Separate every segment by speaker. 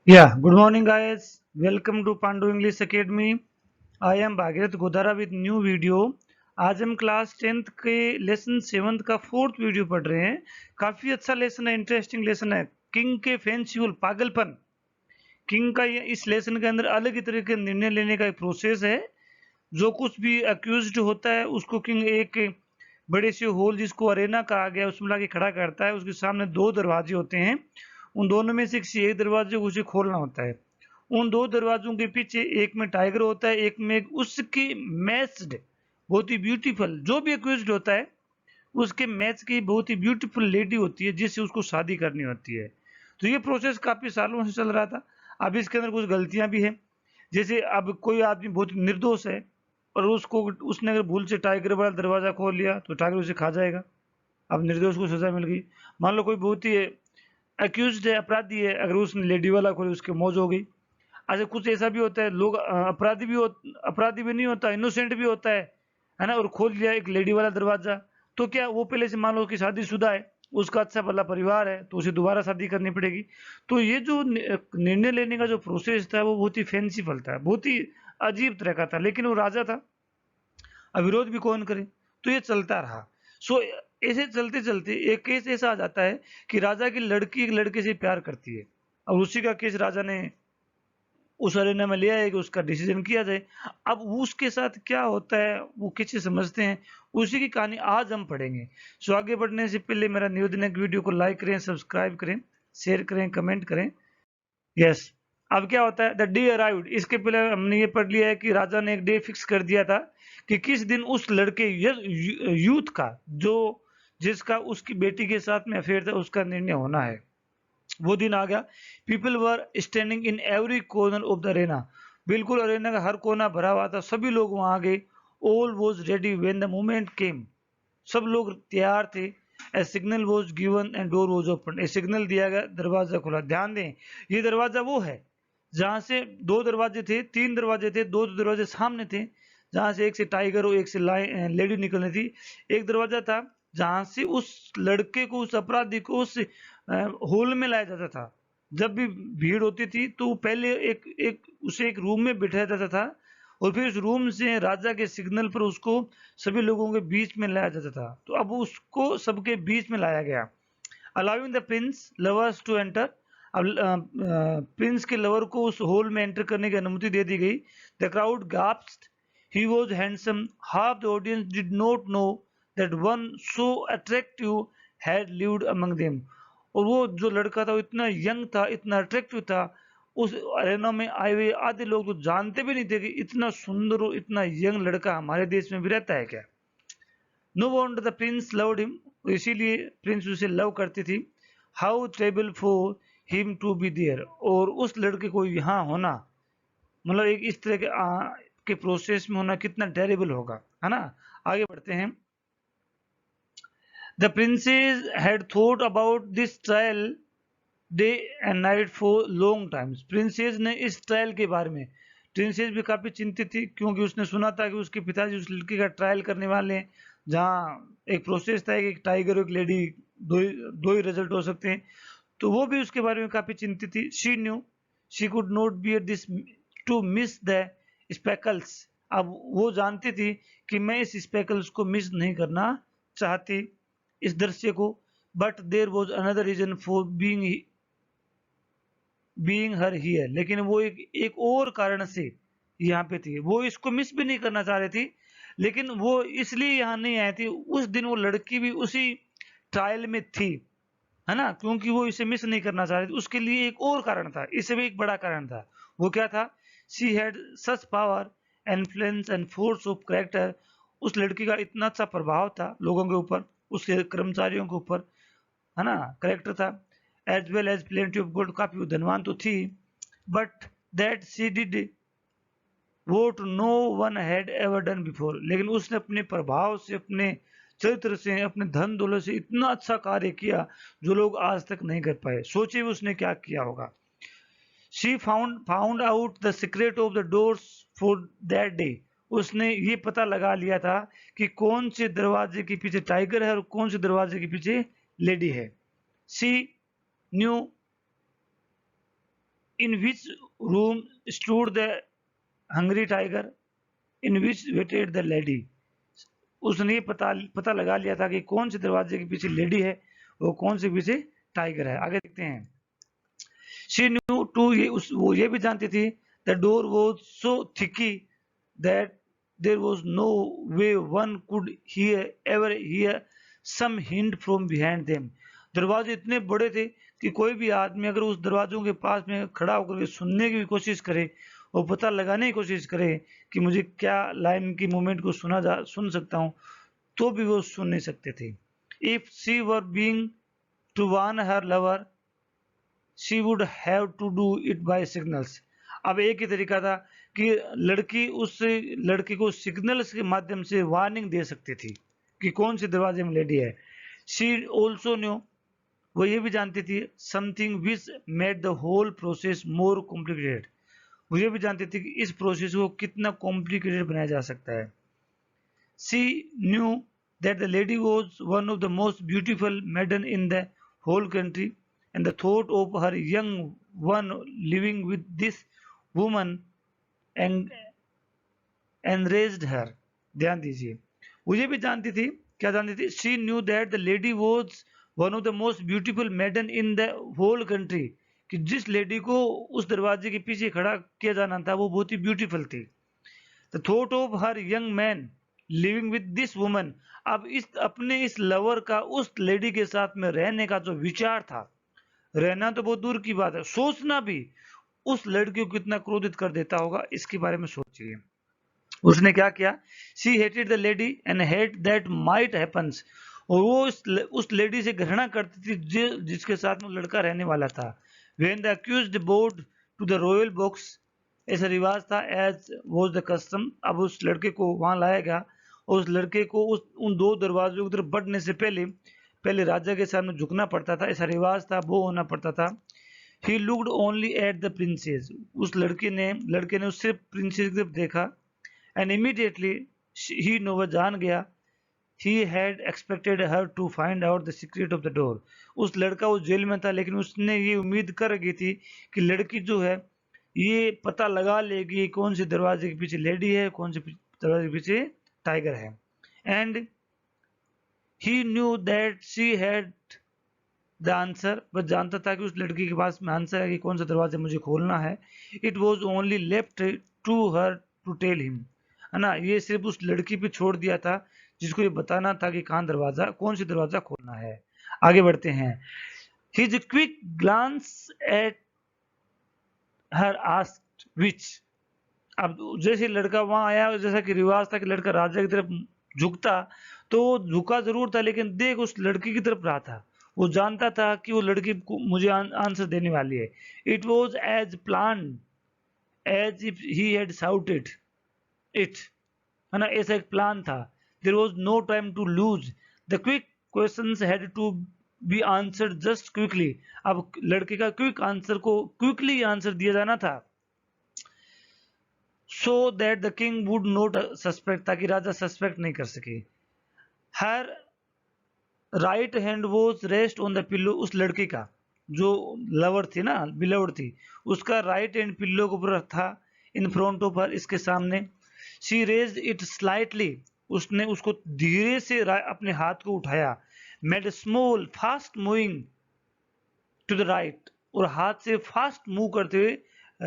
Speaker 1: Yeah, good morning guys. Welcome to Pandu English Academy. I am Bhagirath Godara with new video. आज हम class 10th के lesson 7th का 4th video पढ़ रहे हैं। काफी अच्छा लेसन है, इंटरेस्टिंग लेसन है। किंग के फेंसिबल पागलपन। किंग का इस लेसन के अंदर अलग ही तरह के निर्णय लेने का एक प्रोसेस है। जो कुछ भी अक्यूज्ड होता है उसको किंग एक बड़े से होल जिसको अरेना कहा गया उसमें लाके खड़ा करता है। उसके सामने दो दरवाजे होते हैं, उन दोनों में से किसी एक दरवाजे को उसे खोलना होता है। उन दो दरवाजों के पीछे एक में टाइगर होता है, एक में उसकी मैच्ड बहुत ही ब्यूटीफुल, जो भी एक्यूज्ड होता है उसके मैच की बहुत ही ब्यूटीफुल लेडी होती है जिससे उसको शादी करनी होती है। तो ये प्रोसेस काफी सालों से चल रहा था। अब इसके अंदर कुछ गलतियां भी है। जैसे अब कोई आदमी बहुत निर्दोष है और उसको उसने अगर भूल से टाइगर वाला दरवाजा खोल लिया तो टाइगर उसे खा जाएगा। अब निर्दोष को सजा मिल गई। मान लो कोई बहुत ही अक्यूज्ड है, अपराधी है, अगर उसने लेडी वाला खोली उसकी मौज हो गई। अच्छा, कुछ ऐसा भी होता है, लोग अपराधी भी नहीं होता, इनोसेंट भी होता है ना, और खोल लिया एक लेडी वाला दरवाजा। तो क्या वो पहले से मान लो कि शादीशुदा है, उसका अच्छा भला परिवार है, तो उसे दोबारा शादी करनी पड़ेगी। तो ये जो निर्णय लेने का जो प्रोसेस था वो बहुत ही फैंसीफुल था, बहुत ही अजीब तरह का था, लेकिन वो राजा था, अब विरोध भी कौन करे। तो ये चलता रहा। सो ऐसे चलते चलते एक केस ऐसा आ जाता है कि राजा की लड़की एक लड़के से प्यार करती है। और उसी का केस राजा ने उस अरेना में ले आए कि उसका डिसीजन किया जाए। अब उसके साथ क्या होता है वो किसी समझते हैं, उसी की कहानी आज हम पढ़ेंगे। सो आगे बढ़ने से पहले मेरा निवेदन है कि वीडियो को लाइक करें, सब्सक्राइब करें, शेयर करें, कमेंट करें। यस। अब क्या होता है, द डे अराइव्ड। इसके पहले हमने ये पढ़ लिया है कि राजा ने एक डे फिक्स कर दिया था कि किस दिन उस लड़के यूथ का जो जिसका उसकी बेटी के साथ में अफेयर था उसका निर्णय होना है। वो दिन आ गया। People were standing in every corner of the Arena. बिल्कुल अरेना का हर कोना भरा हुआ था, सभी लोग वहां आ गए। All was ready when the moment came. सब लोग तैयार थे। A signal was given and door was open. A signal दिया गया, दरवाजा खुला। ध्यान दें, ये दरवाजा वो है जहां से दो दरवाजे थे, तीन दरवाजे थे, दो दरवाजे सामने थे, जहां से एक से टाइगर और एक से लेडी निकलनी थी। एक दरवाजा था जहां से उस लड़के को, उस अपराधी को उस होल में लाया जाता था। जब भी भीड़ होती थी तो पहले एक एक उसे एक रूम में बिठाया जाता था और फिर उस रूम से राजा के सिग्नल पर उसको सभी लोगों के बीच में लाया जाता था। तो अब उसको सबके बीच में लाया गया। Allowing the prince lovers to enter. अब प्रिंस के लवर को उस हॉल में एंटर करने की अनुमति दे दी गई। The crowd gasped. He was handsome. Half the audience did not know that one so attractive had lived among them. और वो जो लड़का था वो इतना यंग था, इतना अट्रैक्टिव था। उस अरेना में आए हुए आधे लोग तो जानते भी नहीं थे कि इतना सुंदर और इतना यंग लड़का हमारे देश में भी रहता है क्या। No wonder the prince loved him. इसीलिए प्रिंस उसे लव करती थी। How table for him to be there. और उस लड़के को यहाँ होना, मतलब एक इस तरह के प्रोसेस में होना कितना टेरेबल होगा, है ना। आगे बढ़ते हैं। The princess had thought about this trial day and night for long times. Princess ने इस ट्रायल के बारे में, प्रिंसेस भी काफी चिंतित थी क्योंकि उसने सुना था कि उसके पिताजी उस लड़की का ट्रायल करने वाले हैं, जहाँ एक प्रोसेस था कि एक टाइगर और एक लेडी, दो ही रिजल्ट हो सकते हैं। तो वो भी उसके बारे में काफी चिंतित थी। She knew she could not bear this to miss the spectacles. अब वो जानती थी कि मैं इस स्पेकल्स को मिस नहीं करना चाहती, इस दृश्य को। But there was another reason for being her here. लेकिन वो एक और कारण से यहाँ पे थी। वो इसको मिस भी नहीं करना चाह रही थी, लेकिन वो इसलिए यहाँ नहीं आई थी। उस दिन वो लड़की भी उसी ट्रायल में थी, है ना, क्योंकि वो इसे मिस नहीं करना चाह रही थी। उसके लिए एक और कारण था, इससे भी एक बड़ा कारण था। वो क्या था? She had such power, influence and force of character. उस लड़की का इतना अच्छा प्रभाव था लोगों के ऊपर, उसके कर्मचारियों के ऊपर, है ना, करेक्टर था। As well as plenty of gold, काफी धनवान तो थी। But that she did what no one had ever done before. लेकिन उसने अपने प्रभाव से, अपने चरित्र से, अपने धन दौलत से इतना अच्छा कार्य किया जो लोग आज तक नहीं कर पाए। सोचिए उसने क्या किया होगा। She found out the secret of the doors for that day. उसने ये पता लगा लिया था कि कौन से दरवाजे के पीछे टाइगर है और कौन से दरवाजे के पीछे लेडी है। She knew In which room stood the hungry tiger? In which waited the lady? उसने पता लगा लिया था कि कौन से दरवाजे के पीछे लेडी है, वो कौन से पीछे टाइगर है। आगे देखते हैं। She knew too, वो ये भी जानती थी, the door was so thicky that there was no way one could ever hear some hint from behind them. दरवाजे इतने बड़े थे कि कोई भी आदमी अगर उस दरवाजों के पास में खड़ा होकर के सुनने की भी कोशिश करे और पता लगाने की कोशिश करे कि मुझे क्या लाइन की मूवमेंट को सुन सकता हूँ, तो भी वो सुन नहीं सकते थे। If she were being to warn her lover, she would have to do it by signals. अब एक ही तरीका था कि लड़की उस लड़के को सिग्नल्स के माध्यम से वार्निंग दे सकती थी कि कौन से दरवाजे में लेडी है। She also knew, वो ये भी जानती थी, something which made the whole process more complicated. वो ये भी जानती थी कि इस प्रोसेस को कितना कॉम्प्लिकेटेड बनाया जा सकता है। She knew that the lady was one of the most beautiful maiden in the whole country, and the thought of her young one living with this woman en- enraged her. ध्यान दीजिए, वो ये भी जानती थी, क्या जानती थी? She knew that the lady was one of the most beautiful maiden in the whole country, कि जिस लेडी को उस दरवाजे के पीछे खड़ा किया जाना था वो बहुत ही ब्यूटीफुल थी। The thought of her young man living with this woman, अब इस अपने इस लवर का उस लेडी के साथ में रहने का जो विचार था, रहना तो बहुत दूर की बात है, सोचना भी उस लड़की को कितना क्रोधित कर देता होगा, इसके बारे में सोचिए। उसने क्या किया? She hated the lady and hate that might happens, और वो उस लेडी से घृणा करती थी जिसके साथ में लड़का रहने वाला था। When the accused bowed to the royal box, ऐसा रिवाज था, एज वॉज द कस्टम। अब उस लड़के को वहां लाया गया और उस लड़के को उन दो दरवाजों की तरफ बढ़ने से पहले राजा के सामने झुकना पड़ता था, ऐसा रिवाज था, वो होना पड़ता था। He looked only at the princess, उस लड़के ने सिर्फ प्रिंसेस की तरफ देखा। एंड इमीडिएटली ही नो, वह जान गया, he had expected her to find out the secret of the door. उस लड़का उस जेल में था, लेकिन उसने ये उम्मीद कर रखी थी कि लड़की जो है ये पता लगा लेगी कौन से दरवाजे के पीछे लेडी है, कौन से दरवाजे के पीछे टाइगर है। And he knew that she had the answer, बस जानता था कि उस लड़की के पास में आंसर है कि कौन सा दरवाजा मुझे खोलना है। It was only left to her to tell him, है ना, ये सिर्फ उस लड़की पे छोड़ दिया था जिसको ये बताना था कि कौन सी दरवाजा खोलना है। आगे बढ़ते हैं। His quick glance at her asked which, अब जैसे लड़का वहां आया, जैसा कि रिवाज था कि लड़का राजा की तरफ झुकता, तो झुका जरूर था लेकिन देख उस लड़की की तरफ रहा था। वो जानता था कि वो लड़की मुझे आंसर देने वाली है। It was as plain as if he had shouted it, है ना, ऐसा एक प्लान था। There was no time to lose, the quick questions had to be answered just quickly. अब लड़के का क्विक आंसर को क्विकली आंसर दिया जाना था, so that the king would not suspect, ताकि राजा सस्पेक्ट नहीं कर सके। Her right hand was rest on the pillow, उस लड़की का जो लवर थी ना, बिलवर थी, उसका राइट हैंड पिल्लो के ऊपर था, इन फ्रंट ऑफ हर, इसके सामने। शी रेज्ड इट स्लाइटली, उसने उसको धीरे से अपने हाथ को उठाया। Made small fast moving to the right, और हाथ से फास्ट मूव करते हुए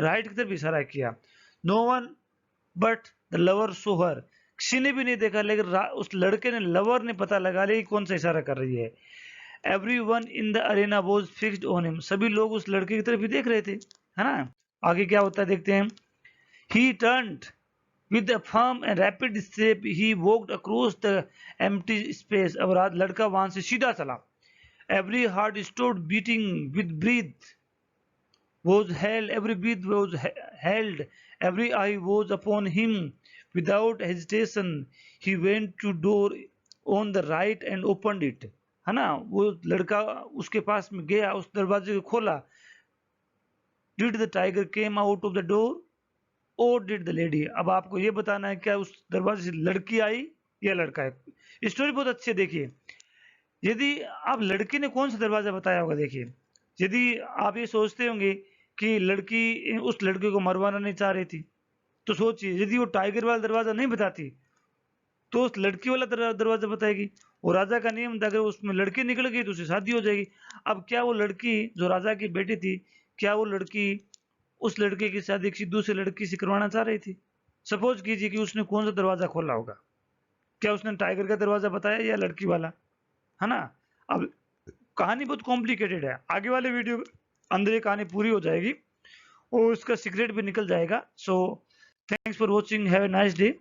Speaker 1: राइट की तरफ इशारा किया। No one but the lover saw her, किसी ने भी नहीं देखा लेकिन उस लड़के ने, लवर ने पता लगा लिया कौन सा इशारा कर रही है। Everyone in the Arena was fixed on him, सभी लोग उस लड़के की तरफ ही देख रहे थे, है ना। आगे क्या होता है देखते हैं। He turned with a firm and rapid step he walked across the empty space, अब लड़का वहां से सीधा चला। Every heart stopped beating with breath was held, every breath was held, every eye was upon him. Without hesitation, he went to door on the right and opened it. है ना, वो लड़का उसके पास में गया, उस दरवाजे को खोला। Did the tiger came out of the door or did the lady? अब आपको ये बताना है क्या उस दरवाजे से लड़की आई या लड़का है। स्टोरी बहुत अच्छी है, देखिए। यदि आप लड़के ने कौन सा दरवाजा बताया होगा, देखिए, यदि आप ये सोचते होंगे कि लड़की उस लड़के को मरवाना नहीं चाह रही थी। तो सोचिए, यदि वो टाइगर वाला दरवाजा नहीं बताती तो उस लड़की वाला दरवाजा बताएगी। वो राजा का नियम था, अगर उसमें लड़की निकल गई तो उससे शादी हो जाएगी। अब क्या वो लड़की जो राजा की बेटी थी, क्या वो लड़की उस लड़के की शादी किसी दूसरे लड़की से करवाना चाह रही थी? सपोज कीजिए कि उसने कौन सा दरवाजा खोला होगा, क्या उसने टाइगर का दरवाजा बताया या लड़की वाला, है ना? अब कहानी बहुत कॉम्प्लिकेटेड है, आगे वाले वीडियो अंदर ये कहानी पूरी हो जाएगी और उसका सीक्रेट भी निकल जाएगा। So thanks for watching, have a nice day.